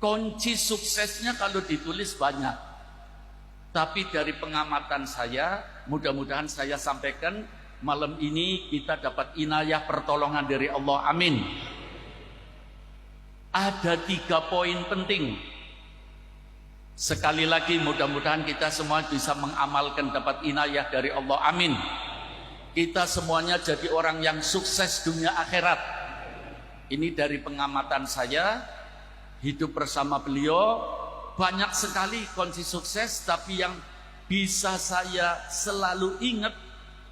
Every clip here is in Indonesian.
Kunci suksesnya kalau ditulis banyak, tapi dari pengamatan saya, mudah-mudahan saya sampaikan malam ini kita dapat inayah pertolongan dari Allah. Amin. Ada 3 poin penting. Sekali lagi mudah-mudahan kita semua bisa mengamalkan dapat inayah dari Allah. Amin. Kita semuanya jadi orang yang sukses dunia akhirat. Ini dari pengamatan saya, hidup bersama beliau, banyak sekali kunci sukses, tapi yang bisa saya selalu ingat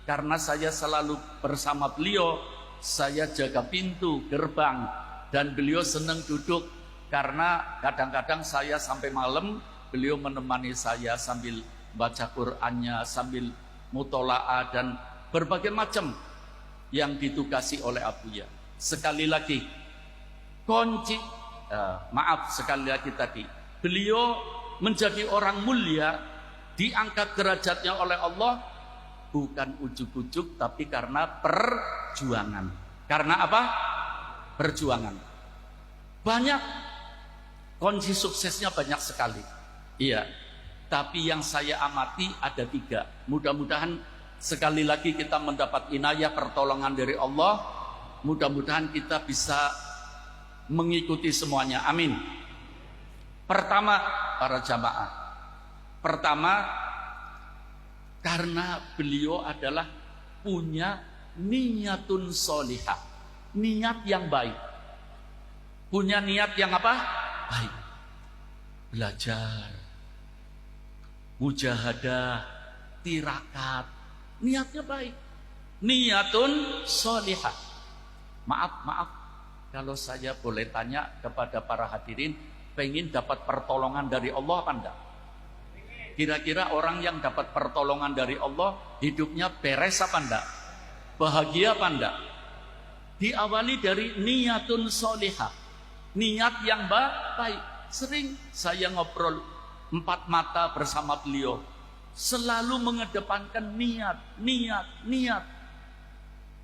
karena saya selalu bersama beliau, saya jaga pintu gerbang dan beliau senang duduk karena kadang-kadang saya sampai malam beliau menemani saya sambil baca Qur'annya, sambil mutola'ah dan berbagai macam yang ditugasi oleh Abuya. Sekali lagi kunci sekali lagi tadi, beliau menjadi orang mulia, diangkat derajatnya oleh Allah bukan ujuk-ujuk, tapi karena perjuangan. Karena apa? Perjuangan. Banyak kunci suksesnya, banyak sekali. Iya. Tapi yang saya amati ada 3. Mudah-mudahan sekali lagi kita mendapat inayah pertolongan dari Allah. Mudah-mudahan kita bisa mengikuti semuanya. Amin. Pertama, para jamaah. Pertama, karena beliau adalah punya niyatun solihah, niat yang baik. Punya niat yang apa? Baik. Belajar, mujahadah, tirakat, niatnya baik. Niyatun solihah. Maaf, kalau saya boleh tanya kepada para hadirin, pengen dapat pertolongan dari Allah apa enggak? Kira-kira orang yang dapat pertolongan dari Allah, hidupnya beres apa enggak? Bahagia apa enggak? Diawali dari niyatun solihah, niat yang baik. Sering saya ngobrol 4 mata bersama beliau, selalu mengedepankan niat.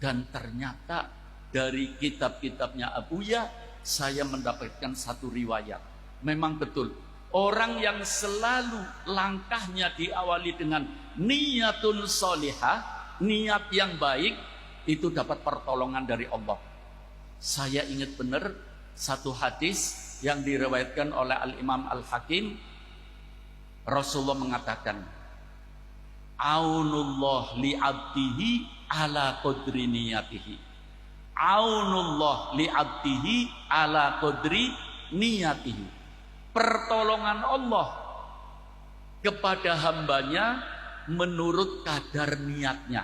Dan ternyata dari kitab-kitabnya Abuya, saya mendapatkan satu riwayat. Memang betul, orang yang selalu langkahnya diawali dengan niyatun solihah, niat yang baik, itu dapat pertolongan dari Allah. Saya ingat benar satu hadis yang diriwayatkan oleh Al-Imam Al-Hakim. Rasulullah mengatakan, aunullah li'abdihi ala qadri niyatihi. Aunullah li'abdihi ala qadri niyatihi. Pertolongan Allah kepada hambanya menurut kadar niatnya.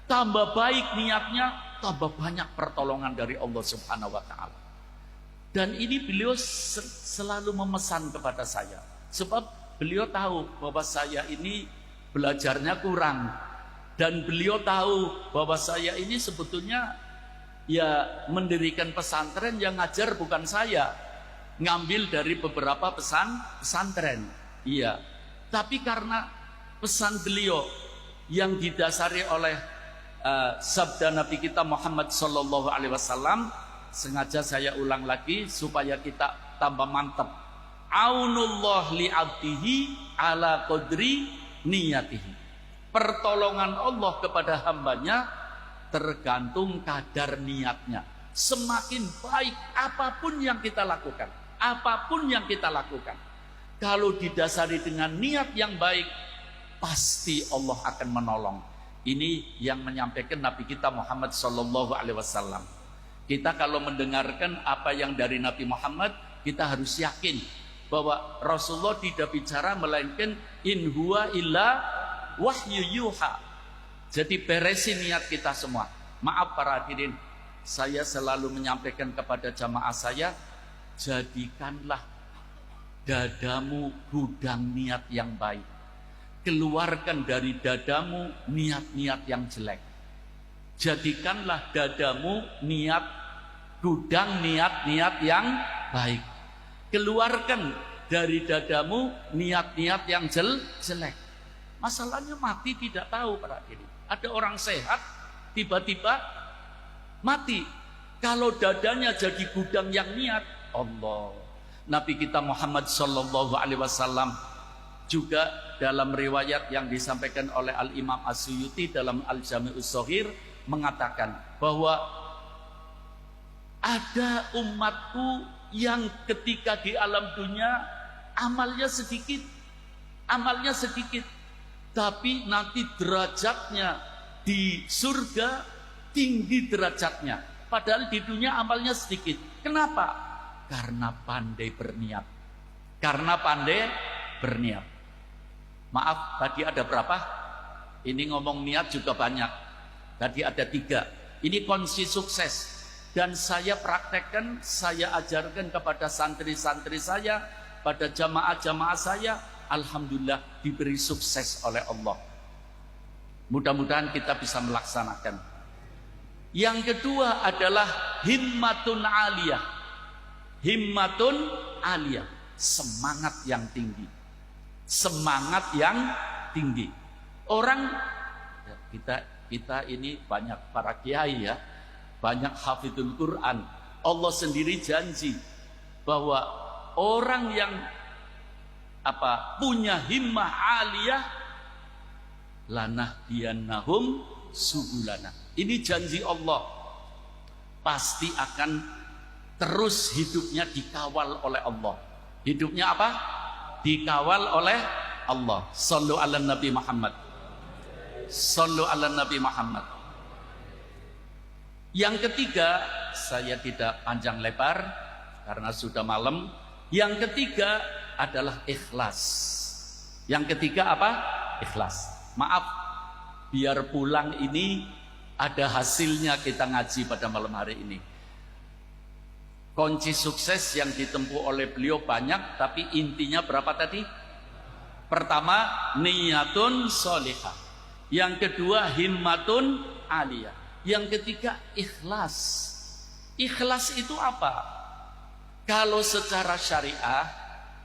Tambah baik niatnya, tambah banyak pertolongan dari Allah Subhanahu wa ta'ala. Dan ini beliau selalu memesan kepada saya, sebab beliau tahu bahwa saya ini belajarnya kurang, dan beliau tahu bahwa saya ini sebetulnya ya mendirikan pesantren, yang ngajar bukan saya, ngambil dari beberapa pesantren. Iya. Tapi karena pesan beliau yang didasari oleh sabda Nabi kita Muhammad sallallahu alaihi wasallam, sengaja saya ulang lagi supaya kita tambah mantap. Aunullah li'abdihi ala qadri niyatihi. Pertolongan Allah kepada hambanya tergantung kadar niatnya. Semakin baik apapun yang kita lakukan, kalau didasari dengan niat yang baik, pasti Allah akan menolong. Ini yang menyampaikan Nabi kita Muhammad sallallahu alaihi wasallam. Kita kalau mendengarkan apa yang dari Nabi Muhammad, kita harus yakin bahwa Rasulullah tidak bicara melainkan in huwa illa wahyu yuha. Jadi beresin niat kita semua. Maaf para hadirin, saya selalu menyampaikan kepada jamaah saya, jadikanlah dadamu gudang niat yang baik. Keluarkan dari dadamu niat-niat yang jelek. Jadikanlah dadamu gudang niat-niat yang baik. Keluarkan dari dadamu niat-niat yang jelek. Masalahnya mati tidak tahu para hadirin. Ada orang sehat tiba-tiba mati. Kalau dadanya jadi gudang yang niat, Allah. Nabi kita Muhammad sallallahu alaihi wasallam juga dalam riwayat yang disampaikan oleh Al-Imam As-Suyuti dalam Al-Jami'us Shaghir mengatakan bahwa ada umatku yang ketika di alam dunia amalnya sedikit, tapi nanti derajatnya di surga tinggi derajatnya. Padahal di dunia amalnya sedikit. Kenapa? Karena pandai berniat. Maaf, tadi ada berapa? Ini ngomong niat juga banyak. Tadi ada 3. Ini kunci sukses. Dan saya praktekkan, saya ajarkan kepada santri-santri saya, pada jamaah-jamaah saya. Alhamdulillah diberi sukses oleh Allah. Mudah-mudahan kita bisa melaksanakan. Yang kedua adalah himmatun aliyah. Semangat yang tinggi. Orang kita ini banyak para kiai ya, banyak hafidhul Quran. Allah sendiri janji bahwa orang yang punya himmah aliyah lanahdiyannahum subulana. Ini janji Allah. Pasti akan terus hidupnya dikawal oleh Allah. Hidupnya apa? Dikawal oleh Allah. Shallu ala Nabi Muhammad. Shallu ala Nabi Muhammad. Yang ketiga, saya tidak panjang lebar karena sudah malam. Yang ketiga adalah ikhlas. Yang ketiga apa? Ikhlas. Maaf, biar pulang ini ada hasilnya kita ngaji pada malam hari ini. Kunci sukses yang ditempuh oleh beliau banyak, tapi intinya berapa tadi? Pertama, niyatun sholihah. Yang kedua, himmatun aliyah. Yang ketiga, ikhlas. Ikhlas itu apa? Kalau secara syariah,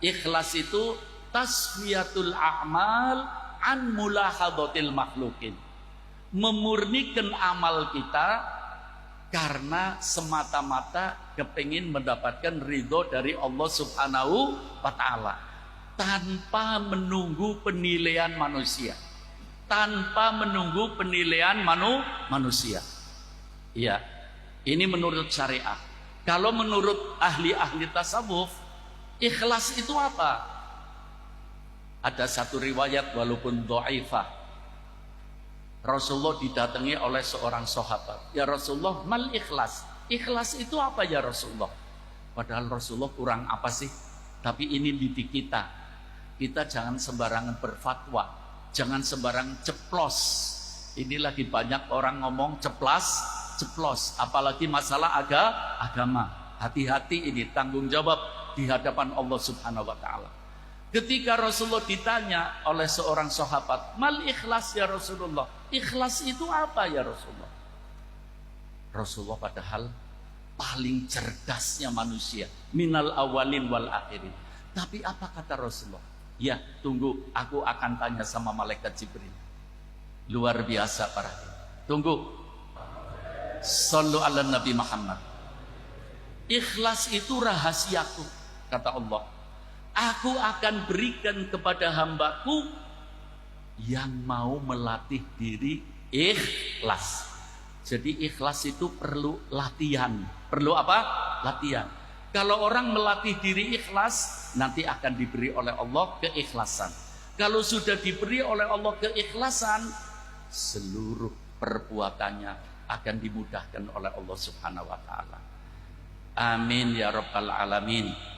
ikhlas itu tasfiyatul a'mal an mulahadatil makhlukin. Memurnikan amal kita karena semata-mata kepingin mendapatkan ridho dari Allah Subhanahu wa ta'ala, tanpa menunggu penilaian manusia, manusia. Iya, ini menurut syariah. Kalau menurut ahli-ahli tasawuf, ikhlas itu apa? Ada satu riwayat walaupun dhaifah, Rasulullah didatangi oleh seorang sahabat. Ya Rasulullah, mal ikhlas? Ikhlas itu apa ya Rasulullah? Padahal Rasulullah kurang apa sih? Tapi ini didik kita. Kita jangan sembarangan berfatwa. Jangan sembarangan ceplos. Ini lagi banyak orang ngomong ceplos. Apalagi masalah agama. Hati-hati, ini tanggung jawab di hadapan Allah Subhanahu wa ta'ala. Ketika Rasulullah ditanya oleh seorang sahabat, mal ikhlas ya Rasulullah? Ikhlas itu apa ya Rasulullah? Rasulullah padahal paling cerdasnya manusia, minal awalin wal akhirin. Tapi apa kata Rasulullah? Ya, tunggu, aku akan tanya sama malaikat Jibril. Luar biasa para hadirin. Tunggu. Shallu ala Nabi Muhammad. Ikhlas itu rahasiaku, kata Allah. Aku akan berikan kepada hambaku yang mau melatih diri ikhlas. Jadi ikhlas itu perlu latihan. Perlu apa? Latihan. Kalau orang melatih diri ikhlas, nanti akan diberi oleh Allah keikhlasan. Kalau sudah diberi oleh Allah keikhlasan, seluruh perbuatannya akan dimudahkan oleh Allah Subhanahu wa ta'ala. Amin ya rabbal alamin.